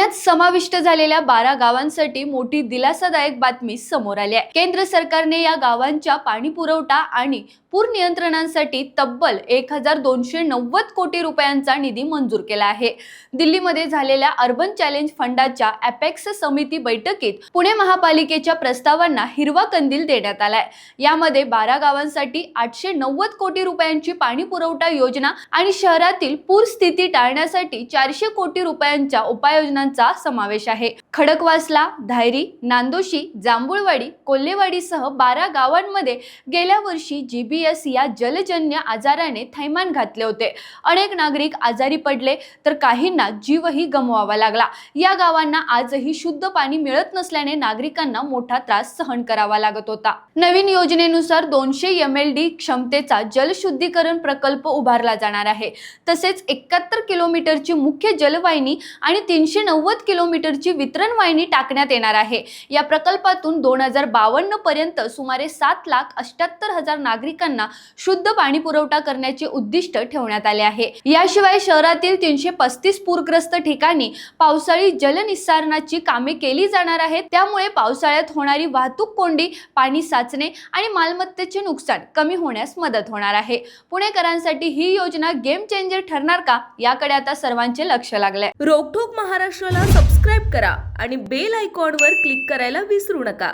यात समाविष्ट झालेल्या 12 गावांसाठी मोठी दिलासादायक बातमी समोर आली आहे। केंद्र सरकारने या गावांच्या पाणी पुरवठा आणि पूर नियंत्रणासाठी तब्बल 1290 कोटी रुपयांचा निधी मंजूर केला आहे। दिल्लीमध्ये झालेल्या अर्बन चॅलेंज फंडाच्या अपेक्स समिती बैठकीत पुणे महापालिकेच्या प्रस्तावांना हिरवा कंदील देण्यात आलाय। यामध्ये 12 गावांसाठी 890 कोटी रुपयांची पाणी पुरवठा योजना आणि शहरातील पूर स्थिती टाळण्यासाठी 400 कोटी रुपयांच्या उपाययोजनांचा समावेश आहे। खडकवासला, धायरी, नांदोशी, जांभूळवाडी, कोल्हेवाडीसह 12 गावांमध्ये गेल्या वर्षी जीबीएस या जलजन्य आजाराने थैमान घातले होते। अनेक नागरिक आजारी पडले तर काहींना जीवही गमवावा लागला। या गावांना आजही शुद्ध पाणी मिळत नसल्याने नागरिकांना मोठा त्रास सहन करावा लागत होता। नवीन योजनेनुसार 200 MLD क्षमतेचा जलशुद्धीकरण प्रकल्प उभारला जाणार आहे। तसेच 71 किलोमीटरची मुख्य जलवाहिनी आणि 390 किलोमीटरची वितरण वाहिनी टाकण्यात येणार आहे। या प्रकल्पातून 2052 पर्यंत सुमारे 7,78,000 नागरिकांना शुद्ध पाणी पुरवठा करण्याचे उद्दिष्ट ठेवण्यात आले आहे। याशिवाय शहरातील 335 पूरग्रस्त ठिकाणी पावसाळी जलनिस्सारणाची कामे केली जाणार आहेत। त्यामुळे पावसाळ्यात होणारी वाहतूक कोंडी, पाणी साचणे आणि मालमत्तेचे नुकसान कमी होण्यास मदत होणार आहे। पुणेकरांसाठी ही योजना गेम चेंजर ठरणार का, याकडे आता सर्वांचे लक्ष लागले। रोकठोक महाराष्ट्राला सबस्क्राइब करा आणि बेल आयकॉनवर क्लिक करायला विसरू नका।